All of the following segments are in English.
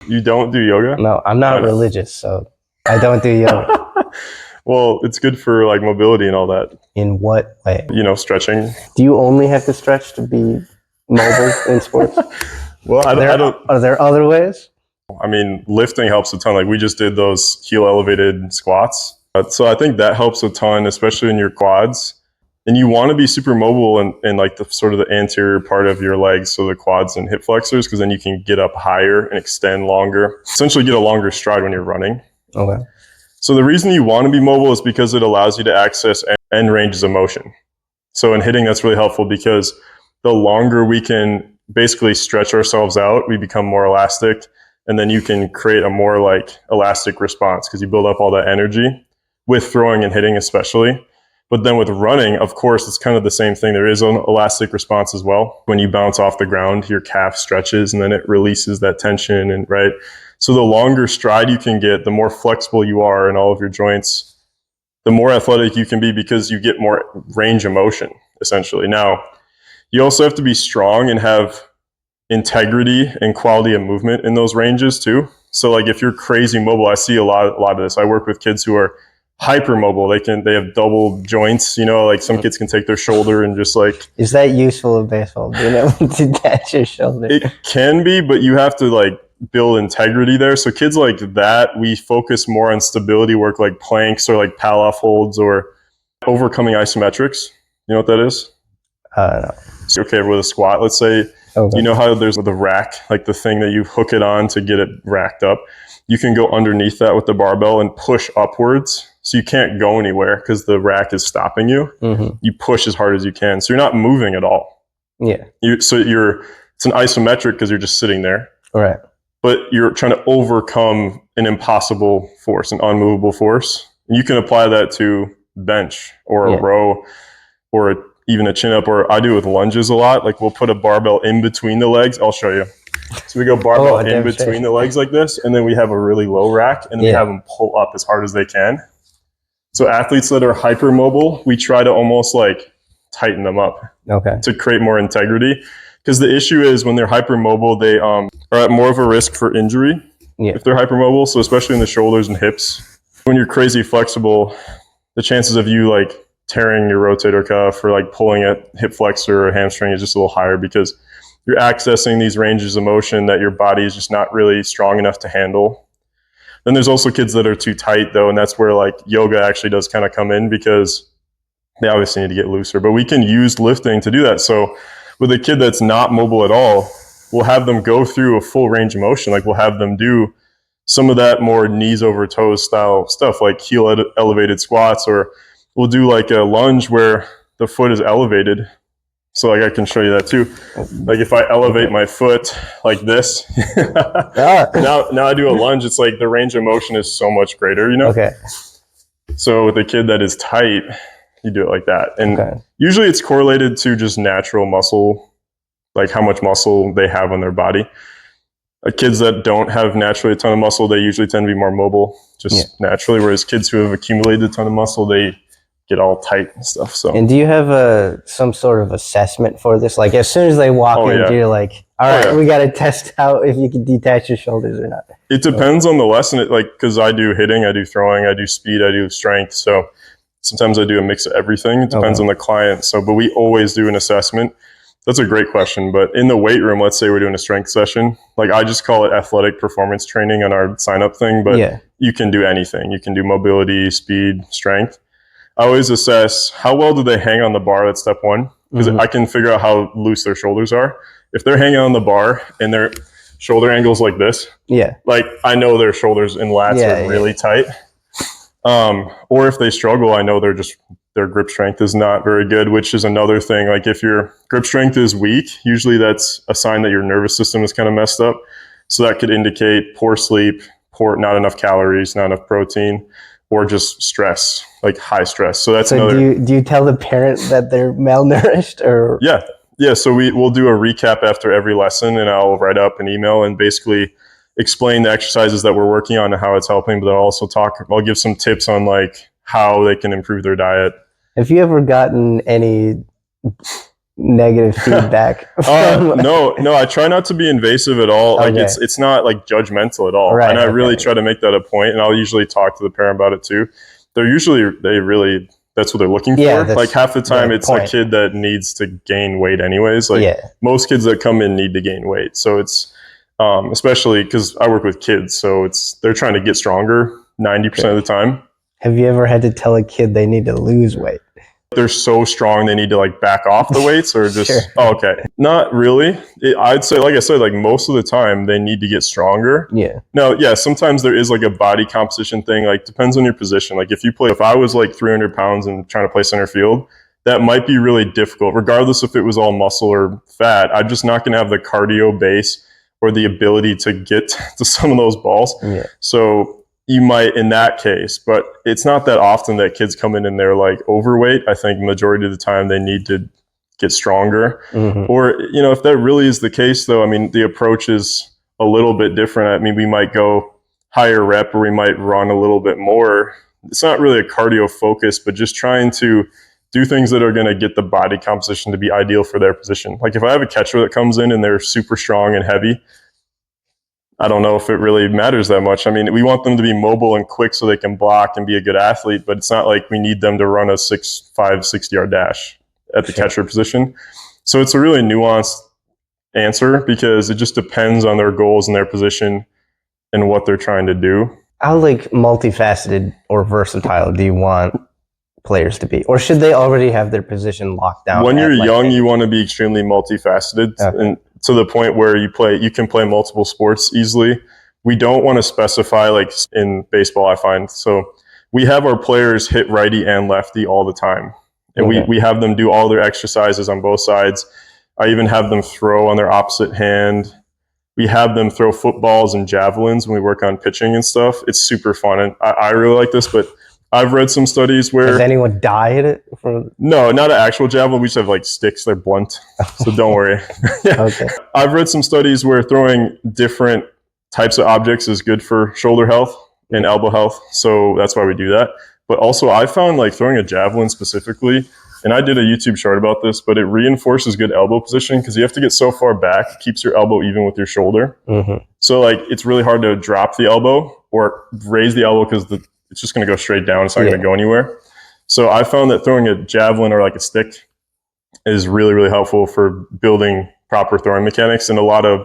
You don't do yoga? No, I'm not religious, so I don't do yoga. Well, it's good for like mobility and all that. In what way? Stretching. Do you only have to stretch to be mobile in sports? Well, I don't. Are there other ways? I mean, lifting helps a ton. Like we just did those heel elevated squats. So I think that helps a ton, especially in your quads. And you want to be super mobile in like the sort of the anterior part of your legs, so the quads and hip flexors, because then you can get up higher and extend longer. Essentially get a longer stride when you're running. Okay. So the reason you want to be mobile is because it allows you to access end ranges of motion. So in hitting, that's really helpful because the longer we can basically stretch ourselves out, we become more elastic, and then you can create a more like elastic response because you build up all that energy with throwing and hitting especially. But then with running, of course, it's kind of the same thing. There is an elastic response as well. When you bounce off the ground, your calf stretches and then it releases that tension, and right. So the longer stride you can get, the more flexible you are in all of your joints, the more athletic you can be because you get more range of motion, essentially. Now, you also have to be strong and have integrity and quality of movement in those ranges too. So like if you're crazy mobile, I see a lot of this. I work with kids who are hyper mobile. They have double joints, like some kids can take their shoulder and just like. Is that useful in baseball? Being able to detach your shoulder? It can be, but you have to like build integrity there. So kids like that, we focus more on stability work like planks or like pal-off holds or overcoming isometrics. You know what that is? No. So, okay, with a squat, let's say, okay. You know how there's the rack, like the thing that you hook it on to get it racked up. You can go underneath that with the barbell and push upwards. So you can't go anywhere because the rack is stopping you. Mm-hmm. You push as hard as you can. So you're not moving at all. Yeah. It's an isometric because you're just sitting there. Right. But you're trying to overcome an impossible force, an unmovable force. And you can apply that to bench or a row or even a chin up, or I do it with lunges a lot. Like we'll put a barbell in between the legs. I'll show you. So we go barbell in between the legs like this, and then we have a really low rack, and then we have them pull up as hard as they can. So athletes that are hypermobile, we try to almost like tighten them up to create more integrity. Because the issue is when they're hypermobile, they are at more of a risk for injury if they're hypermobile. So especially in the shoulders and hips. When you're crazy flexible, the chances of you like tearing your rotator cuff or like pulling a hip flexor or hamstring is just a little higher because you're accessing these ranges of motion that your body is just not really strong enough to handle. Then there's also kids that are too tight though, and that's where like yoga actually does kind of come in because they obviously need to get looser, but we can use lifting to do that. So with a kid that's not mobile at all, we'll have them go through a full range of motion. Like we'll have them do some of that more knees over toes style stuff like heel elevated squats, or we'll do like a lunge where the foot is elevated. So like I can show you that too. Like if I elevate my foot like this, now I do a lunge, it's like the range of motion is so much greater, Okay. So with a kid that is tight, you do it like that. And usually it's correlated to just natural muscle, like how much muscle they have on their body. Kids that don't have naturally a ton of muscle, they usually tend to be more mobile just naturally. Whereas kids who have accumulated a ton of muscle, they get all tight and stuff. So. And do you have some sort of assessment for this? Like as soon as they walk in, you're like, all right, we got to test out if you can detach your shoulders or not. It depends on the lesson. Because I do hitting, I do throwing, I do speed, I do strength. So sometimes I do a mix of everything. It depends on the client. So, but we always do an assessment. That's a great question. But in the weight room, let's say we're doing a strength session. Like I just call it athletic performance training on our sign up thing, but you can do anything. You can do mobility, speed, strength. I always assess how well do they hang on the bar. That's step one, because I can figure out how loose their shoulders are. If they're hanging on the bar and their shoulder angles like this, like I know their shoulders and lats are really tight. Or if they struggle, I know their grip strength is not very good, which is another thing. Like if your grip strength is weak, usually that's a sign that your nervous system is kind of messed up. So that could indicate poor sleep, not enough calories, not enough protein, or just stress, like high stress. So that's another. Do you tell the parent that they're malnourished or? Yeah. So we'll do a recap after every lesson, and I'll write up an email and basically explain the exercises that we're working on and how it's helping. But I'll give some tips on like how they can improve their diet. Have you ever gotten any negative feedback? No, I try not to be invasive at all. Like it's not like judgmental at all. Right, and I really try to make that a point, and I'll usually talk to the parent about it too. They really that's what they're looking for. Like half the time it's a kid that needs to gain weight anyways. Like most kids that come in need to gain weight. So it's especially because I work with kids, so they're trying to get stronger 90% of the time. Have you ever had to tell a kid they need to lose weight? They're so strong they need to like back off the weights, or just not really. I'd say, like I said, like most of the time they need to get stronger. Now sometimes there is like a body composition thing, like depends on your position. Like if I was like 300 pounds and trying to play center field, that might be really difficult regardless if it was all muscle or fat. I'm just not going to have the cardio base or the ability to get to some of those balls. So you might in that case, but it's not that often that kids come in and they're like overweight. I think majority of the time they need to get stronger. Or, if that really is the case though, I mean, the approach is a little bit different. I mean, we might go higher rep or we might run a little bit more. It's not really a cardio focus, but just trying to do things that are going to get the body composition to be ideal for their position. Like if I have a catcher that comes in and they're super strong and heavy, I don't know if it really matters that much. I mean, we want them to be mobile and quick so they can block and be a good athlete, but it's not like we need them to run a 6'5", 60-yard dash at the catcher position. So it's a really nuanced answer because it just depends on their goals and their position and what they're trying to do. How like multifaceted or versatile do you want players to be? Or should they already have their position locked down? When you're young, you want to be extremely multifaceted. And to the point where you can play multiple sports easily. We don't want to specify like in baseball, I find. So we have our players hit righty and lefty all the time. And we have them do all their exercises on both sides. I even have them throw on their opposite hand. We have them throw footballs and javelins when we work on pitching and stuff. It's super fun. And I really like this, but I've read some studies where... Has anyone died at it? No, not an actual javelin. We just have like sticks. They're blunt. So don't worry. I've read some studies where throwing different types of objects is good for shoulder health and elbow health. So that's why we do that. But also I found like throwing a javelin specifically, and I did a YouTube short about this, but it reinforces good elbow position because you have to get so far back. It keeps your elbow even with your shoulder. So like it's really hard to drop the elbow or raise the elbow because it's just going to go straight down. It's not going to go anywhere. So I found that throwing a javelin or like a stick is really, really helpful for building proper throwing mechanics. And a lot of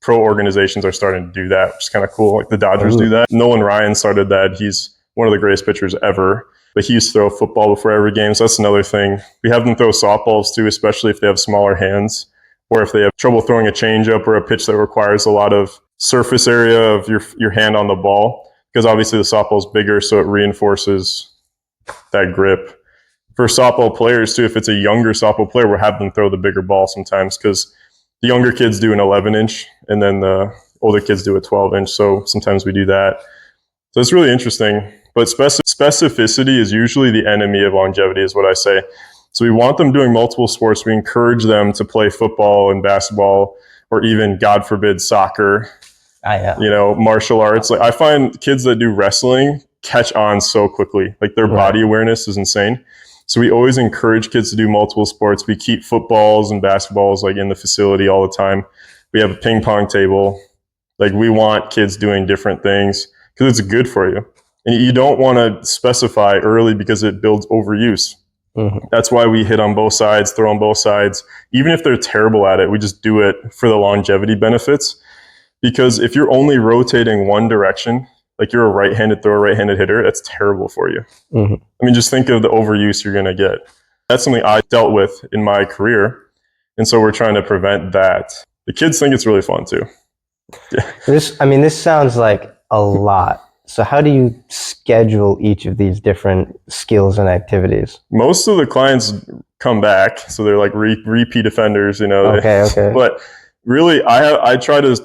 pro organizations are starting to do that, which is kind of cool. Like the Dodgers do that. Nolan Ryan started that. He's one of the greatest pitchers ever, but he used to throw a football before every game. So that's another thing. We have them throw softballs too, especially if they have smaller hands or if they have trouble throwing a changeup or a pitch that requires a lot of surface area of your hand on the ball. Because obviously the softball's bigger, so it reinforces that grip. For softball players too, if it's a younger softball player, we'll have them throw the bigger ball sometimes because the younger kids do an 11-inch and then the older kids do a 12-inch. So sometimes we do that. So it's really interesting. But specificity is usually the enemy of longevity, is what I say. So we want them doing multiple sports. We encourage them to play football and basketball, or even, God forbid, soccer. Martial arts. Like I find kids that do wrestling catch on so quickly. Like their body awareness is insane. So we always encourage kids to do multiple sports. We keep footballs and basketballs like in the facility all the time. We have a ping pong table. Like we want kids doing different things because it's good for you. And you don't want to specify early because it builds overuse. That's why we hit on both sides, throw on both sides. Even if they're terrible at it, we just do it for the longevity benefits. Because if you're only rotating one direction, like you're a right-handed thrower, right-handed hitter, that's terrible for you. I mean, just think of the overuse you're going to get. That's something I dealt with in my career. And so we're trying to prevent that. The kids think it's really fun too. This sounds like a lot. So how do you schedule each of these different skills and activities? Most of the clients come back. So they're like repeat offenders, Okay. But really, I try to...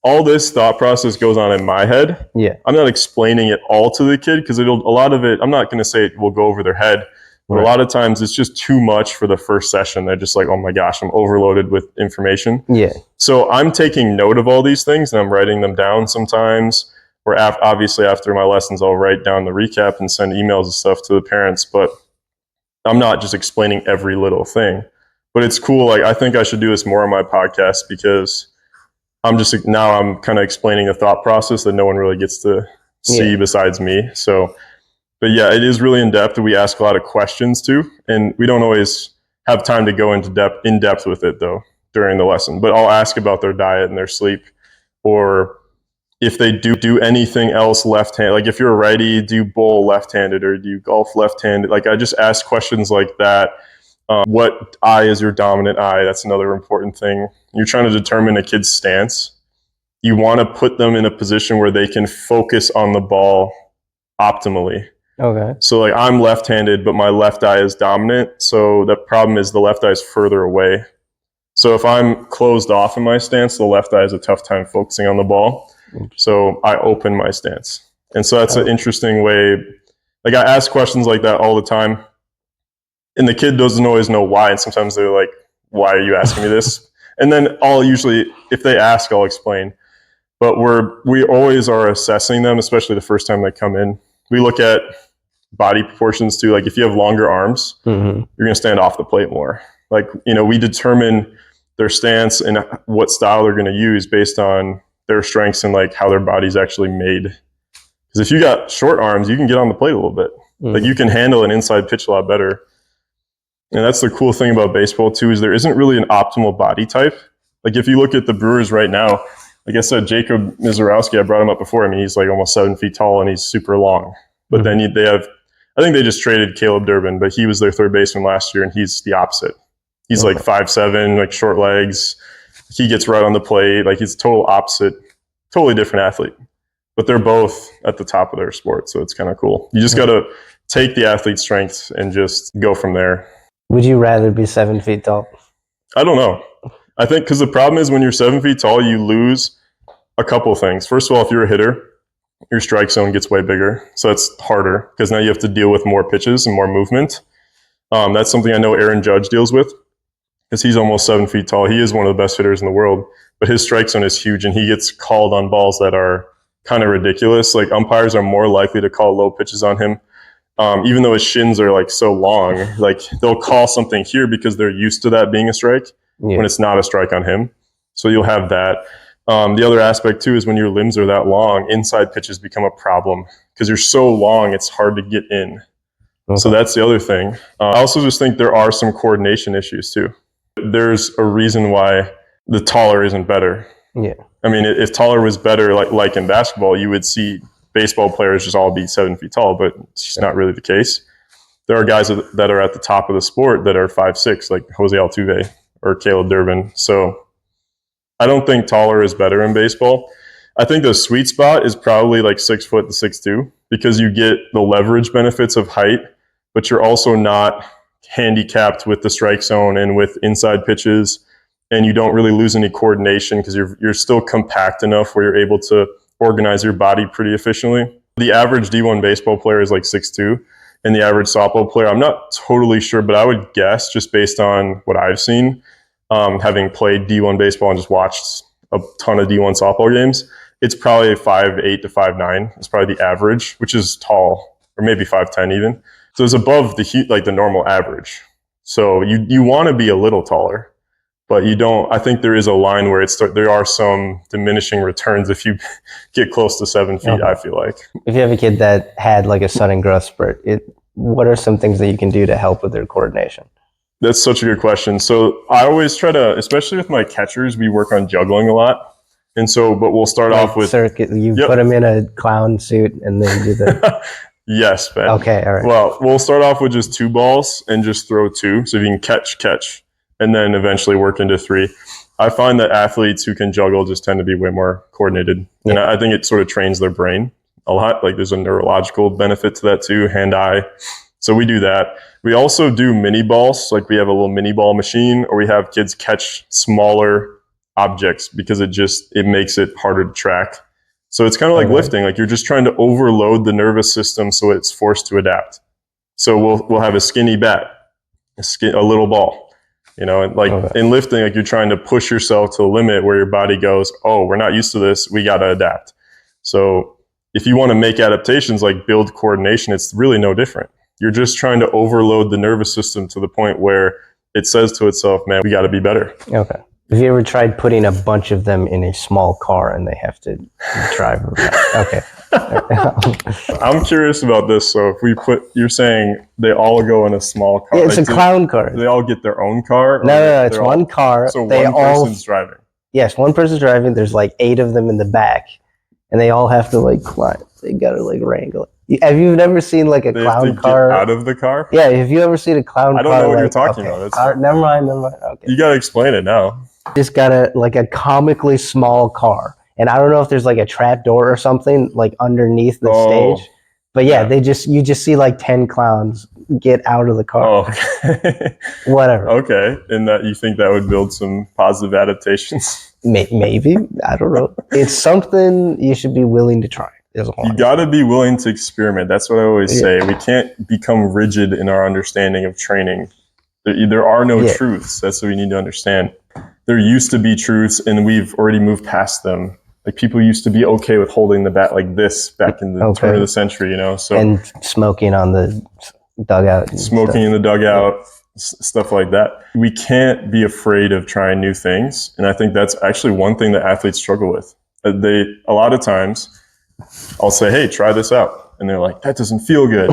all this thought process goes on in my head. I'm not explaining it all to the kid because a lot of it, I'm not going to say it will go over their head, but a lot of times it's just too much for the first session. They're just like, oh my gosh, I'm overloaded with information. So I'm taking note of all these things and I'm writing them down sometimes. Or obviously after my lessons, I'll write down the recap and send emails and stuff to the parents, but I'm not just explaining every little thing. But it's cool. Like, I think I should do this more on my podcast because I'm kind of explaining a thought process that no one really gets to see besides me. So, but yeah, it is really in depth. We ask a lot of questions too, and we don't always have time to go into in depth with it though during the lesson. But I'll ask about their diet and their sleep, or if they do anything else left-handed. Like if you're a righty, do you bowl left-handed or do you golf left-handed? Like I just ask questions like that. What eye is your dominant eye? That's another important thing. You're trying to determine a kid's stance. You want to put them in a position where they can focus on the ball optimally. Okay. So like I'm left-handed, but my left eye is dominant. So the problem is the left eye is further away. So if I'm closed off in my stance, the left eye has a tough time focusing on the ball. So I open my stance. And so that's an interesting way. Like I ask questions like that all the time. And the kid doesn't always know why. And sometimes they're like, why are you asking me this? And then I'll usually, if they ask, I'll explain. But we always are assessing them, especially the first time they come in. We look at body proportions too. Like if you have longer arms, you're going to stand off the plate more. Like, we determine their stance and what style they're going to use based on their strengths and like how their body's actually made. Because if you got short arms, you can get on the plate a little bit. Like you can handle an inside pitch a lot better. And that's the cool thing about baseball too, is there isn't really an optimal body type. Like if you look at the Brewers right now, like I said, Jacob Mizorowski, I brought him up before. I mean, he's like almost 7 feet tall and he's super long. But then they have, I think they just traded Caleb Durbin, but he was their third baseman last year and he's the opposite. He's like 5'7", like short legs. He gets right on the plate. Like he's total opposite, totally different athlete. But they're both at the top of their sport. So it's kind of cool. You just got to take the athlete's strengths and just go from there. Would you rather be 7 feet tall? I don't know. I think because the problem is when you're 7 feet tall, you lose a couple of things. First of all, if you're a hitter, your strike zone gets way bigger. So that's harder because now you have to deal with more pitches and more movement. That's something I know Aaron Judge deals with because he's almost 7 feet tall. He is one of the best hitters in the world, but his strike zone is huge and he gets called on balls that are kind of ridiculous. Like umpires are more likely to call low pitches on him. Even though his shins are like so long, like they'll call something here because they're used to that being a strike when it's not a strike on him. So you'll have that. The other aspect too is when your limbs are that long, inside pitches become a problem because you're so long, it's hard to get in. Okay. So that's the other thing. I also just think there are some coordination issues too. There's a reason why the taller isn't better. Yeah. I mean, if taller was better, like in basketball, you would see baseball players just all be 7 feet tall, but it's just not really the case. There are guys that are at the top of the sport that are 5'6", like Jose Altuve or Caleb Durbin. So I don't think taller is better in baseball. I think the sweet spot is probably like 6 foot to 6'2", because you get the leverage benefits of height, but you're also not handicapped with the strike zone and with inside pitches, and you don't really lose any coordination because you're still compact enough where you're able to organize your body pretty efficiently. The average D1 baseball player is like 6'2", and the average softball player, I'm not totally sure, but I would guess just based on what I've seen, having played D1 baseball and just watched a ton of D1 softball games, it's probably 5'8" to 5'9". It's probably the average, which is tall, or maybe 5'10" even. So it's above the normal average. So you want to be a little taller, but you don't. I think there is a line where there are some diminishing returns if you get close to 7 feet. Okay. I feel like if you have a kid that had like a sudden growth spurt, what are some things that you can do to help with their coordination? That's such a good question. So I always try to, especially with my catchers, we work on juggling a lot. And so, but we'll start off with circuit. You put them in a clown suit and then do the. Yes, man. Okay, all right. Well, we'll start off with just 2 balls and just throw 2. So if you can catch, and then eventually work into 3. I find that athletes who can juggle just tend to be way more coordinated. Yeah. And I think it sort of trains their brain a lot. Like there's a neurological benefit to that too, hand-eye. So we do that. We also do mini balls. Like we have a little mini ball machine, or we have kids catch smaller objects because it makes it harder to track. So it's kind of like lifting. Like you're just trying to overload the nervous system so it's forced to adapt. So we'll have a skinny bat, a little ball. And like in lifting, like you're trying to push yourself to the limit where your body goes, oh, we're not used to this. We got to adapt. So if you want to make adaptations, like build coordination, it's really no different. You're just trying to overload the nervous system to the point where it says to itself, man, we got to be better. Okay. Have you ever tried putting a bunch of them in a small car and they have to drive around? Okay. I'm curious about this. So if you're saying they all go in a small car. Yeah, it's a clown car. Do they all get their own car? No, it's one car. So one person's driving. Yes, one person's driving. There's like 8 of them in the back, and they all have to like climb. They gotta like wrangle it. Have you never seen like a clown car? Get out of the car? Yeah, have you ever seen a clown car? I don't know what you're talking about. Never mind. Okay. You gotta explain it now. Just got a comically small car. And I don't know if there's like a trap door or something like underneath the stage. But yeah, you just see like 10 clowns get out of the car. Oh, okay. Whatever. Okay. And that you think that would build some positive adaptations? Maybe. I don't know. It's something you should be willing to try. You got to be willing to experiment. That's what I always say. We can't become rigid in our understanding of training. There are no truths. That's what we need to understand. There used to be truths, and we've already moved past them. Like people used to be okay with holding the bat like this back in the turn of the century, So and smoking on the dugout. Smoking in the dugout, stuff like that. We can't be afraid of trying new things, and I think that's actually one thing that athletes struggle with. A lot of times, I'll say, "Hey, try this out," and they're like, "That doesn't feel good."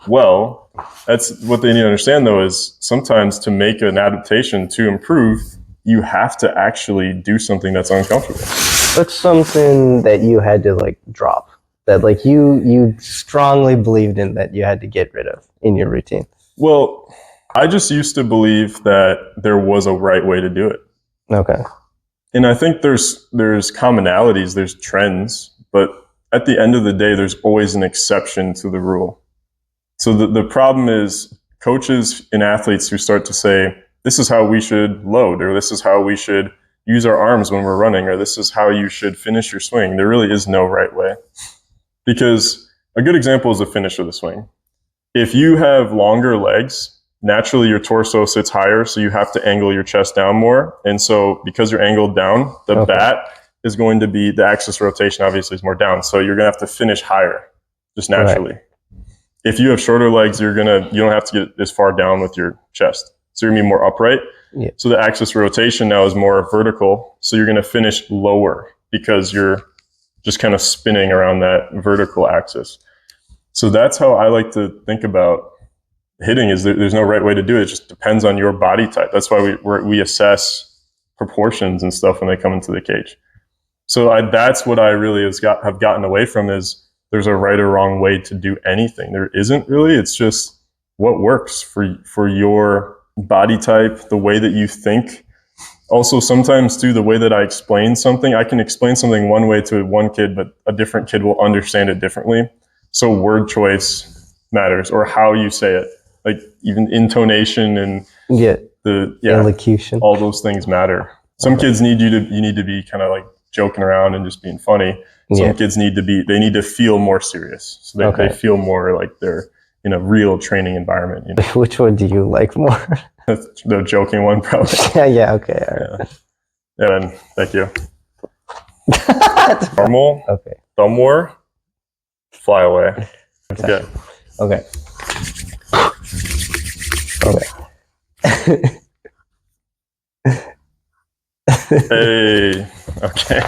Well, that's what they need to understand, though, is sometimes to make an adaptation to improve, you have to actually do something that's uncomfortable. What's something that you had to like drop that like you strongly believed in that you had to get rid of in your routine? Well, I just used to believe that there was a right way to do it. Okay. And I think there's commonalities, there's trends, but at the end of the day, there's always an exception to the rule. So the problem is coaches and athletes who start to say, this is how we should load, or this is how we should use our arms when we're running, or this is how you should finish your swing. There really is no right way. Because a good example is the finish of the swing. If you have longer legs, naturally your torso sits higher, so you have to angle your chest down more. And so because you're angled down, the bat is going to be, the axis rotation obviously is more down. So you're going to have to finish higher, just naturally. Right. If you have shorter legs, you don't have to get as far down with your chest. So you're going to be more upright. Yeah. So the axis rotation now is more vertical. So you're going to finish lower because you're just kind of spinning around that vertical axis. So that's how I like to think about hitting, is there's no right way to do it. It just depends on your body type. That's why we assess proportions and stuff when they come into the cage. So that's what I really have gotten away from, is there's a right or wrong way to do anything. There isn't really. It's just what works for your body type, the way that you think. Also, sometimes too, the way that I explain something, I can explain something one way to one kid, but a different kid will understand it differently. So word choice matters, or how you say it, like even intonation and elocution. All those things matter. Some kids you need to be kind of like joking around and just being funny. Some kids need to feel more serious. So they feel more like they're in a real training environment. Which one do you like more? The joking one, probably. Yeah, okay. All right. Yeah, then, thank you. Normal. Okay. Thumb war. Fly away. Okay. Okay. Hey. Okay.